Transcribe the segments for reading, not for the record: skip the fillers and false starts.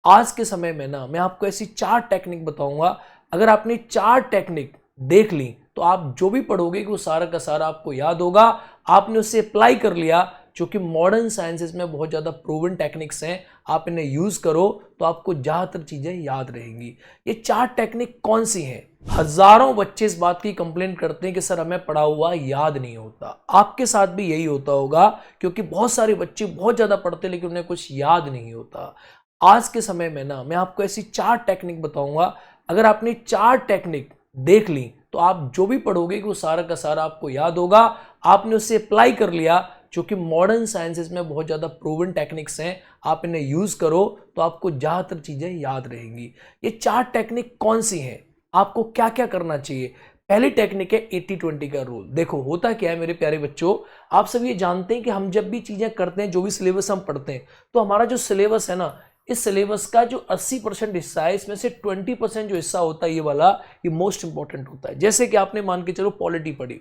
आज के समय में ना मैं आपको ऐसी 4 टेक्निक बताऊंगा। अगर आपने 4 टेक्निक देख ली तो आप जो भी पढ़ोगे कि वो सारा का सारा आपको याद होगा। आपने उसे अप्लाई कर लिया, जो कि मॉडर्न साइंसेस में बहुत ज़्यादा प्रूवन टेक्निक्स हैं। आप इन्हें यूज़ करो तो आपको ज़्यादातर चीज़ें याद रहेंगी। ये 4 टेक्निक कौन सी हैं? हजारों बच्चे इस बात की कंप्लेंट करते हैं कि सर हमें पढ़ा हुआ याद नहीं होता। आपके साथ भी यही होता होगा, क्योंकि बहुत सारे बच्चे बहुत ज़्यादा पढ़ते लेकिन उन्हें कुछ याद नहीं होता। आज के समय में ना मैं आपको ऐसी 4 टेक्निक बताऊंगा। अगर आपने 4 टेक्निक देख ली तो आप जो भी पढ़ोगे कि वो सारा का सारा आपको याद होगा। आपने उसे अप्लाई कर लिया, जो कि मॉडर्न साइंसेस में बहुत ज़्यादा प्रूवन टेक्निक्स हैं। आप इन्हें यूज़ करो तो आपको ज़्यादातर चीज़ें याद रहेंगी। ये 4 टेक्निक कौन सी हैं? आपको क्या क्या करना चाहिए? पहली टेक्निक है 80-20 का रूल। देखो होता क्या है मेरे प्यारे बच्चों, आप सब ये जानते हैं कि हम जब भी चीज़ें करते हैं, जो भी सिलेबस हम पढ़ते हैं, तो हमारा जो सिलेबस है ना, इस सिलेबस का जो 80% हिस्सा है, इसमें से 20% जो हिस्सा होता है ये वाला, ये मोस्ट इंपॉर्टेंट होता है। जैसे कि आपने मान के चलो पॉलिटी पढ़ी,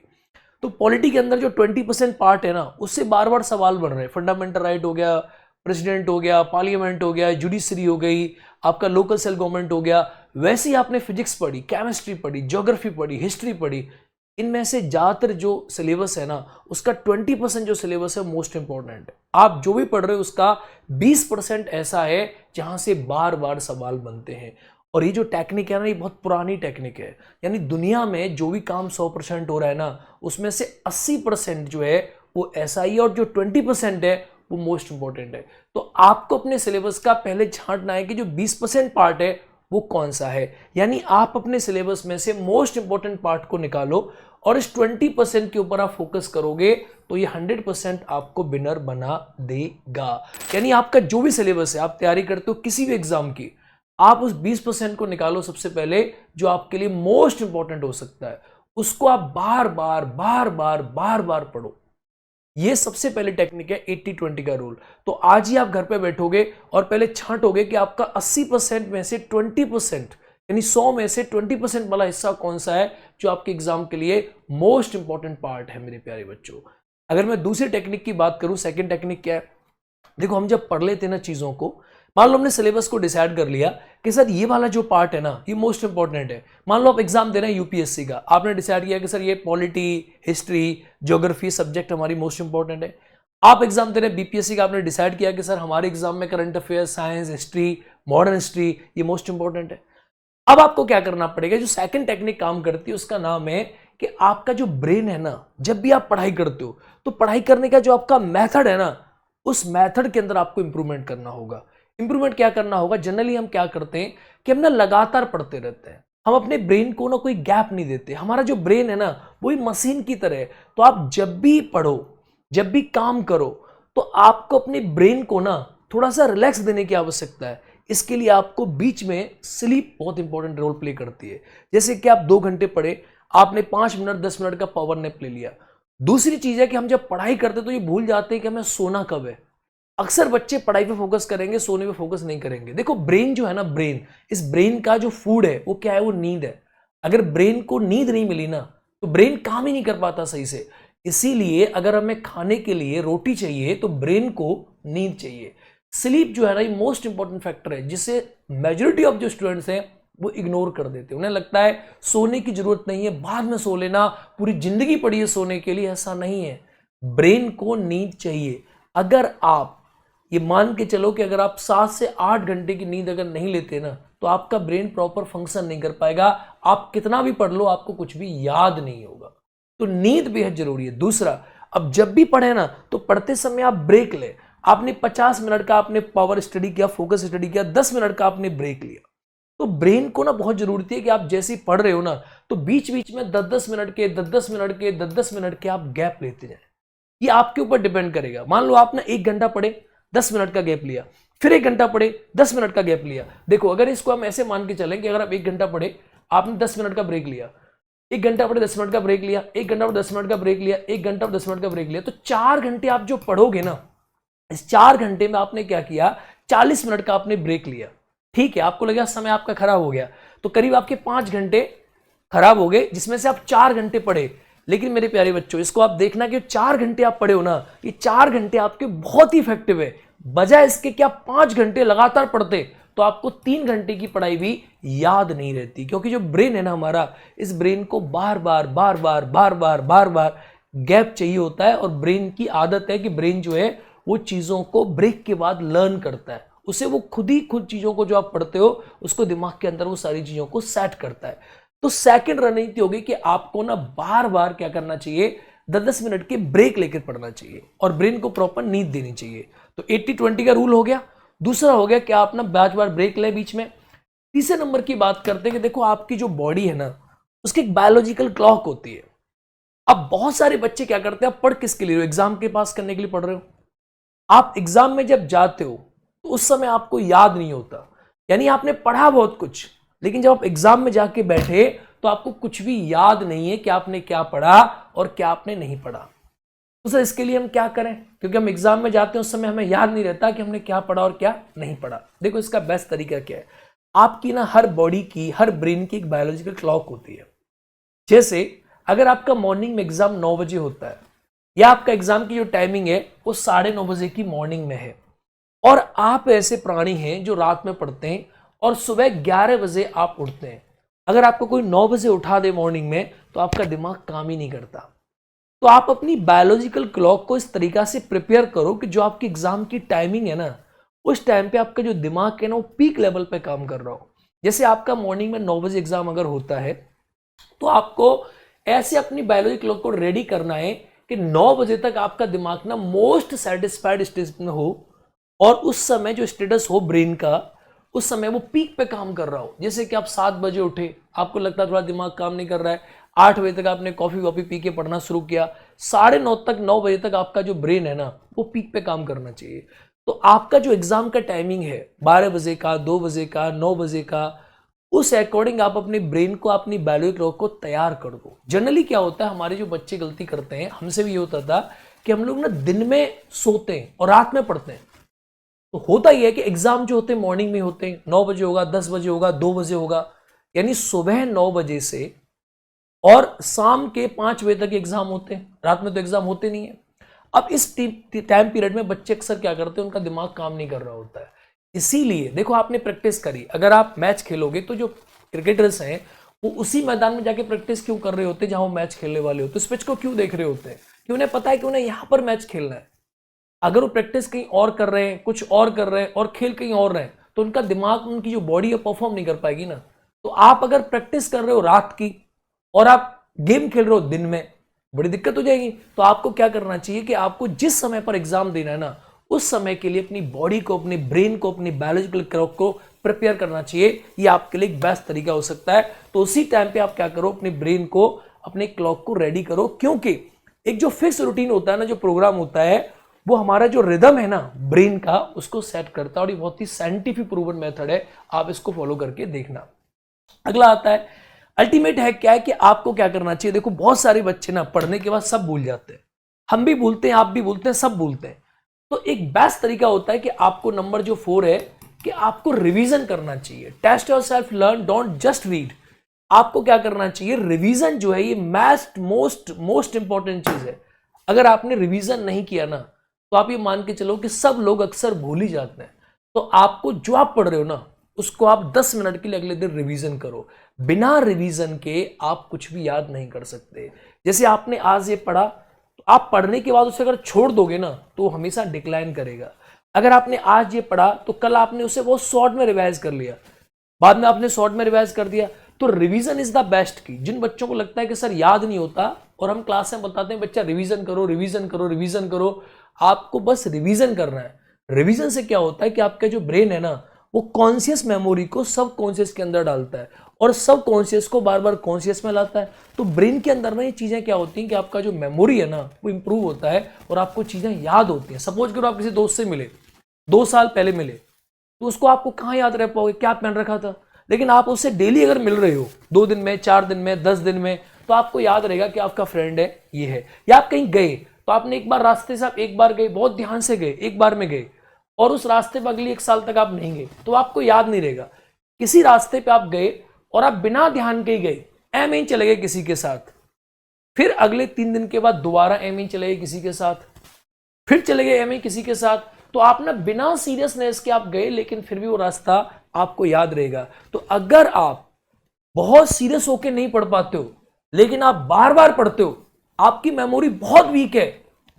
तो पॉलिटी के अंदर जो 20% पार्ट है ना, उससे बार बार सवाल बन रहे हैं। फंडामेंटल राइट हो गया, प्रेसिडेंट हो गया, पार्लियामेंट हो गया, जुडिशरी हो गई, आपका लोकल सेल गवर्नमेंट हो गया। वैसे ही आपने फिजिक्स पढ़ी, केमिस्ट्री पढ़ी, ज्योग्राफी पढ़ी, हिस्ट्री पढ़ी। इनमें से ज़्यादातर जो सिलेबस है ना, उसका 20% जो सिलेबस है मोस्ट इंपॉर्टेंट है। आप जो भी पढ़ रहे हो उसका 20% ऐसा है जहां से बार बार सवाल बनते हैं। और ये जो टेक्निक है ना, ये बहुत पुरानी टेक्निक है। यानी दुनिया में जो भी काम 100% हो रहा है ना, उसमें से 80% जो है वो ऐसा ही है, और जो 20% है वो मोस्ट इंपॉर्टेंट है। तो आपको अपने सिलेबस का पहले छांटना है कि जो 20% पार्ट है वो कौन सा है। यानी आप अपने सिलेबस में से मोस्ट इंपॉर्टेंट पार्ट को निकालो और इस 20% के ऊपर आप फोकस करोगे तो ये 100% आपको विनर बना देगा। यानी आपका जो भी सिलेबस है, आप तैयारी करते हो किसी भी एग्जाम की, आप उस 20% को निकालो सबसे पहले, जो आपके लिए मोस्ट इंपॉर्टेंट हो सकता है। उसको आप बार बार बार बार बार बार पढ़ो। ये सबसे पहले टेक्निक है 80-20 का रूल। तो आज ही आप घर पे बैठोगे और पहले छांटोगे कि आपका 80% में से 20%, यानी 100 में से 20% वाला हिस्सा कौन सा है जो आपके एग्जाम के लिए मोस्ट इंपॉर्टेंट पार्ट है मेरे प्यारे बच्चों। अगर मैं दूसरी टेक्निक की बात करूं, सेकंड टेक्निक क्या है? देखो हम जब पढ़ लेते हैं ना चीजों को, मान लो हमने सिलेबस को डिसाइड कर लिया कि सर ये वाला जो पार्ट है ना, ये मोस्ट इंपॉर्टेंट है। मान लो आप एग्जाम दे रहे हैं यूपीएससी का, आपने डिसाइड किया कि सर ये पॉलिटी, हिस्ट्री, ज्योग्राफी सब्जेक्ट हमारी मोस्ट इंपॉर्टेंट है। आप एग्जाम दे रहे हैं बीपीएससी का, आपने डिसाइड किया कि सर हमारे एग्जाम में current affair, science, history, modern history ये मोस्ट इंपॉर्टेंट है। अब आपको क्या करना पड़ेगा? जो सेकंड टेक्निक काम करती है उसका नाम है कि आपका जो ब्रेन है ना, जब भी आप पढ़ाई करते हो तो पढ़ाई करने का जो आपका मेथड है ना, उस मेथड के अंदर आपको इंप्रूवमेंट करना होगा। इंप्रूवमेंट क्या करना होगा? जनरली हम क्या करते हैं कि हम ना लगातार पढ़ते रहते हैं, हम अपने ब्रेन को ना कोई गैप नहीं देते। हमारा जो ब्रेन है ना, वही मशीन की तरह है। तो आप जब भी पढ़ो, जब भी काम करो, तो आपको अपने ब्रेन को ना थोड़ा सा रिलैक्स देने की आवश्यकता है। इसके लिए आपको बीच में स्लीप बहुत इंपॉर्टेंट रोल प्ले करती है। जैसे कि आप 2 घंटे पढ़े, आपने 5 मिनट 10 मिनट का पावर नैप ले लिया। दूसरी चीज है कि हम जब पढ़ाई करते तो ये भूल जाते हैं कि हमें सोना कब है। अक्सर बच्चे पढ़ाई पे फोकस करेंगे, सोने पे फोकस नहीं करेंगे। देखो ब्रेन जो है ना, ब्रेन, इस ब्रेन का जो फूड है वो क्या है? वो नींद है। अगर ब्रेन को नींद नहीं मिली ना, तो ब्रेन काम ही नहीं कर पाता सही से। इसीलिए अगर हमें खाने के लिए रोटी चाहिए तो ब्रेन को नींद चाहिए। स्लीप जो है ना, ये मोस्ट इंपॉर्टेंट फैक्टर है, जिसे मेजोरिटी ऑफ जो स्टूडेंट्स हैं वो इग्नोर कर देते हैं। उन्हें लगता है सोने की जरूरत नहीं है, बाद में सो लेना, पूरी जिंदगी पड़ी है सोने के लिए। ऐसा नहीं है, ब्रेन को नींद चाहिए। अगर आप ये मान के चलो कि अगर आप 7 से 8 घंटे की नींद अगर नहीं लेते ना, तो आपका ब्रेन प्रॉपर फंक्शन नहीं कर पाएगा। आप कितना भी पढ़ लो, आपको कुछ भी याद नहीं होगा। तो नींद बेहद जरूरी है। दूसरा, अब जब भी पढ़े ना, तो पढ़ते समय आप ब्रेक ले। आपने 50 मिनट का आपने पावर स्टडी किया, फोकस स्टडी किया, 10 मिनट का आपने ब्रेक लिया। तो ब्रेन को ना बहुत जरूरत है कि आप जैसे ही पढ़ रहे हो ना, तो बीच बीच में 10-10 मिनट के 10-10 मिनट के 10-10 मिनट के आप गैप लेते जाए। ये आपके ऊपर डिपेंड करेगा। मान लो आप ना 1 घंटा पढ़े, 10 मिनट का गैप लिया, फिर 1 घंटा पढ़े, 10 मिनट का गैप लिया। देखो अगर इसको हम ऐसे मान के चलें कि अगर आप 1 घंटा पढ़े, आपने 10 मिनट का ब्रेक लिया, 1 घंटा पढ़े 10 मिनट का ब्रेक लिया, 1 घंटा पढ़े 10 मिनट का ब्रेक लिया, 1 घंटा पढ़े 10 मिनट का ब्रेक लिया, तो 4 घंटे आप जो पढ़ोगे ना, इस 4 घंटे में आपने क्या किया? 40 मिनट का आपने ब्रेक लिया। ठीक है, आपको लगा समय आपका खराब हो गया, तो करीब आपके 5 घंटे खराब हो गए, जिसमें से आप 4 घंटे पढ़े। लेकिन मेरे प्यारे बच्चों, इसको आप देखना कि 4 घंटे आप पढ़े हो ना, ये 4 घंटे आपके बहुत ही इफेक्टिव है। बजाय इसके कि आप 5 घंटे लगातार पढ़ते तो आपको 3 घंटे की पढ़ाई भी याद नहीं रहती, क्योंकि जो ब्रेन है ना हमारा, इस ब्रेन को बार बार गैप चाहिए होता है। और ब्रेन की आदत है कि ब्रेन जो है वो चीजों को ब्रेक के बाद लर्न करता है, उसे वो खुद चीजों को जो आप पढ़ते हो उसको दिमाग के अंदर वो सारी चीजों को सेट करता है। तो सेकंड रणनीति होगी कि आपको ना बार बार क्या करना चाहिए, 10-10 मिनट के ब्रेक लेकर पढ़ना चाहिए और ब्रेन को प्रॉपर नींद देनी चाहिए। तो 80-20 का रूल हो गया। दूसरा हो गया कि आप ना बार ब्रेक लें बीच में। तीसरे नंबर की बात करते हैं कि देखो आपकी जो बॉडी है ना, उसकी एक बायोलॉजिकल क्लॉक होती है। अब बहुत सारे बच्चे क्या करते हैं, आप पढ़ किसके लिए, एग्जाम के पास करने के लिए पढ़ रहे हो। आप एग्जाम में जब जाते हो तो उस समय आपको याद नहीं होता, यानी आपने पढ़ा बहुत कुछ, लेकिन जब आप एग्जाम में जाके बैठे तो आपको कुछ भी याद नहीं है कि आपने क्या पढ़ा और क्या आपने नहीं पढ़ा। तो सर इसके लिए हम क्या करें, क्योंकि हम एग्जाम में जाते हैं उस समय हमें याद नहीं रहता कि हमने क्या पढ़ा और क्या नहीं पढ़ा। देखो इसका बेस्ट तरीका क्या है, आपकी ना हर बॉडी की, हर ब्रेन की एक बायोलॉजिकल क्लॉक होती है। जैसे अगर आपका मॉर्निंग में एग्जाम 9 बजे होता है, या आपका एग्जाम की जो टाइमिंग है वो 9:30 बजे की मॉर्निंग में है, और आप ऐसे प्राणी हैं जो रात में पढ़ते हैं और सुबह 11 बजे आप उठते हैं। अगर आपको कोई 9 बजे उठा दे मॉर्निंग में तो आपका दिमाग काम ही नहीं करता। तो आप अपनी बायोलॉजिकल क्लॉक को इस तरीका से प्रिपेयर करो कि जो आपकी एग्जाम की टाइमिंग है ना, उस टाइम पे आपका जो दिमाग है ना वो पीक लेवल पे काम कर रहा हो। जैसे आपका मॉर्निंग में 9 बजे एग्जाम अगर होता है तो आपको ऐसे अपनी बायोलॉजिकल क्लॉक को रेडी करना है कि 9 बजे तक आपका दिमाग ना मोस्ट सेटिस्फाइड स्टेज में हो, और उस समय जो स्टेटस हो ब्रेन का, उस समय वो पीक पे काम कर रहा हो। जैसे कि आप 7 बजे उठे, आपको लगता है थोड़ा दिमाग काम नहीं कर रहा है, 8 बजे तक आपने कॉफी वॉफी पी के पढ़ना शुरू किया, 9:30 तक 9 बजे तक आपका जो ब्रेन है ना वो पीक पे काम करना चाहिए। तो आपका जो एग्जाम का टाइमिंग है 12 बजे का, 2 बजे का, 9 बजे का, उस अकॉर्डिंग आप अपने ब्रेन को, अपनी बायोलॉजिकल क्लॉक को तैयार कर दो। जनरली क्या होता है, हमारे जो बच्चे गलती करते हैं, हमसे भी ये होता था कि हम लोग ना दिन में सोते हैं और रात में पढ़ते हैं। तो होता ही है कि एग्जाम जो होते हैं मॉर्निंग में होते हैं, 9 बजे होगा, 10 बजे होगा, 2 बजे होगा, यानी सुबह 9 बजे से और शाम के 5 बजे तक एग्जाम होते हैं, रात में तो एग्जाम होते नहीं है। अब इस टाइम पीरियड में बच्चे अक्सर क्या करते हैं, उनका दिमाग काम नहीं कर रहा होता है। इसीलिए देखो आपने प्रैक्टिस करी, अगर आप मैच खेलोगे तो जो क्रिकेटर्स हैं वो उसी मैदान में जाके प्रैक्टिस क्यों कर रहे होते हैं जहां वो मैच खेलने वाले होते हैं, उस पिच को क्यों देख रहे होते हैं, कि उन्हें पता है कि उन्हें यहां पर मैच खेलना है। अगर वो प्रैक्टिस कहीं और कर रहे हैं, कुछ और कर रहे हैं और खेल कहीं और रहे हैं, तो उनका दिमाग, उनकी जो बॉडी है परफॉर्म नहीं कर पाएगी ना। तो आप अगर प्रैक्टिस कर रहे हो रात की और आप गेम खेल रहे हो दिन में, बड़ी दिक्कत हो जाएगी। तो आपको क्या करना चाहिए कि आपको जिस समय पर एग्जाम देना है ना, उस समय के लिए अपनी बॉडी को, अपने ब्रेन को, अपनी बायोलॉजिकल क्लॉक को प्रिपेयर करना चाहिए। ये आपके लिए एक बेस्ट तरीका हो सकता है। तो उसी टाइम पे आप क्या करो, अपने ब्रेन को, अपने क्लॉक को रेडी करो, क्योंकि एक जो फिक्स रूटीन होता है ना, जो प्रोग्राम होता है, वो हमारा जो रिदम है ना ब्रेन का, उसको सेट करता है। और ये बहुत ही साइंटिफिक प्रूवन मेथड है, आप इसको फॉलो करके देखना। अगला आता है अल्टीमेट है, क्या है कि आपको क्या करना चाहिए। देखो बहुत सारे बच्चे ना पढ़ने के बाद सब भूल जाते हैं, हम भी भूलते हैं, आप भी भूलते हैं, सब भूलते हैं। तो एक बेस्ट तरीका होता है कि आपको नंबर जो 4 है कि आपको रिवीजन करना चाहिए। Test yourself, learn, don't just read. आपको क्या करना चाहिए, रिवीजन जो है ये मोस्ट इंपॉर्टेंट चीज है। अगर आपने रिवीजन नहीं किया ना, तो आप ये मान के चलो कि सब लोग अक्सर भूल ही जाते हैं। तो आपको जो आप पढ़ रहे हो ना, उसको आप 10 मिनट के लिए अगले दिन रिवीजन करो। बिना रिवीजन के आप कुछ भी याद नहीं कर सकते। जैसे आपने आज ये पढ़ा, तो आप पढ़ने के बाद उसे अगर छोड़ दोगे ना, तो हमेशा डिक्लाइन करेगा। अगर आपने आज ये पढ़ा तो कल आपने उसे बहुत शॉर्ट में रिवाइज कर लिया, बाद में आपने शॉर्ट में रिवाइज कर दिया। तो रिवीजन इज द बेस्ट की। जिन बच्चों को लगता है कि सर याद नहीं होता, और हम क्लास में बताते हैं बच्चा रिवीजन करो, रिवीजन करो, रिवीजन करो, आपको बस रिवीजन करना है। रिवीजन से क्या होता है कि आपका जो ब्रेन है ना, वो कॉन्शियस मेमोरी को सब कॉन्शियस के अंदर डालता है और सब कॉन्शियस को बार बार कॉन्शियस में लाता है। तो ब्रेन के अंदर ना ये चीजें क्या होती हैं कि आपका जो मेमोरी है ना वो इंप्रूव होता है और आपको चीजें याद होती हैं। सपोज करो आप किसी दोस्त से मिले, 2 साल पहले मिले, तो उसको आपको कहाँ याद रह पाओगे क्या पहन रखा था। लेकिन आप उससे डेली अगर मिल रहे हो, 2 दिन में, 4 दिन में, 10 दिन में, तो आपको याद रहेगा कि आपका फ्रेंड है, ये है। या आप कहीं गए, तो आपने एक बार रास्ते से, आप एक बार गए, बहुत ध्यान से गए, एक बार में गए, और उस रास्ते पर अगली 1 साल तक आप नहीं गए, तो आपको याद नहीं रहेगा। किसी रास्ते पे आप गए और आप बिना ध्यान के गए, एम ही चले गए किसी के साथ, फिर अगले 3 दिन के बाद दोबारा एम ही चले गए किसी के साथ, फिर चले गए एम ही किसी के साथ, तो आप ना बिना सीरियसनेस के आप गए, लेकिन फिर भी वो रास्ता आपको याद रहेगा। तो अगर आप बहुत सीरियस होके नहीं पढ़ पाते हो लेकिन आप बार बार पढ़ते हो, आपकी मेमोरी बहुत वीक है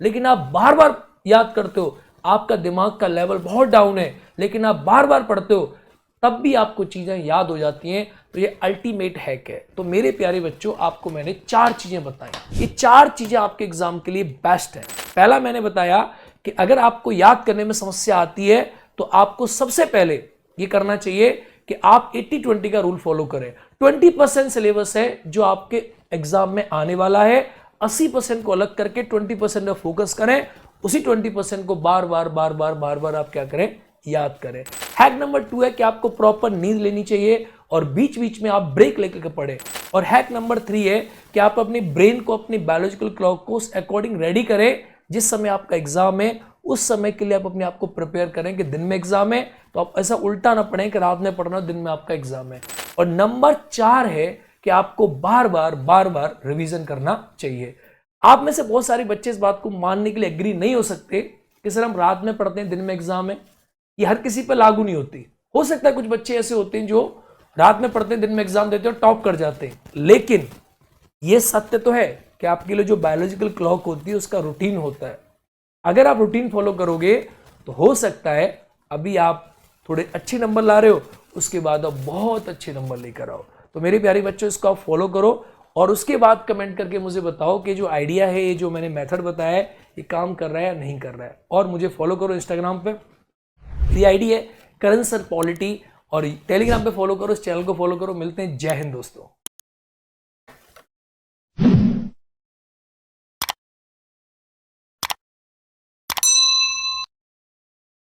लेकिन आप बार बार याद करते हो, आपका दिमाग का लेवल बहुत डाउन है लेकिन आप बार बार पढ़ते हो, तब भी आपको चीजें याद हो जाती हैं। तो ये अल्टीमेट हैक है। तो मेरे प्यारे बच्चों, आपको मैंने 4 चीजें बताई। ये 4 चीजें आपके एग्जाम के लिए बेस्ट है। पहला मैंने बताया कि अगर आपको याद करने में समस्या आती है तो आपको सबसे पहले ये करना चाहिए कि आप 80-20 का रूल फॉलो करें। 20% सिलेबस है जो आपके एग्जाम में आने वाला है, 80% को अलग करके 20% में फोकस करें। उसी 20% को बार बार आप क्या करें, याद करें। हैक नंबर 2 है कि आपको प्रॉपर नींद लेनी चाहिए और बीच बीच में आप ब्रेक लेकर पढ़ें। और हैक नंबर 3 है कि आप अपने ब्रेन को, अपनी बायोलॉजिकल क्लॉक को उस अकॉर्डिंग रेडी करें। जिस समय आपका एग्जाम है उस समय के लिए आप अपने आप को प्रिपेयर करें कि दिन में एग्जाम है, तो आप ऐसा उल्टा ना पढ़ें कि रात में पढ़ना, दिन में आपका एग्जाम है। और नंबर 4 है कि आपको बार बार रिवीजन करना चाहिए। आप में से बहुत सारे बच्चे इस बात को मानने के लिए एग्री नहीं हो सकते कि सर हम रात में पढ़ते हैं, दिन में एग्जाम है। ये हर किसी पर लागू नहीं होती। हो सकता है कुछ बच्चे ऐसे होते हैं जो रात में पढ़ते हैं, दिन में एग्जाम देते हैं और टॉप कर जाते हैं, लेकिन ये सत्य तो है कि आपके लिए जो बायोलॉजिकल क्लॉक होती है उसका रूटीन होता है। अगर आप रूटीन फॉलो करोगे तो हो सकता है अभी आप थोड़े अच्छे नंबर ला रहे हो, उसके बाद आप बहुत अच्छे नंबर लेकर आओ। तो मेरे प्यारे बच्चों, इसको आप फॉलो करो और उसके बाद कमेंट करके मुझे बताओ कि जो आइडिया है, ये जो मैंने मेथड बताया है, ये काम कर रहा है या नहीं कर रहा है। और मुझे फॉलो करो इंस्टाग्राम पे, मेरी आईडी है करण सर पॉलिटी, और टेलीग्राम पे फॉलो करो, इस चैनल को फॉलो करो। मिलते हैं। जय हिंद दोस्तों।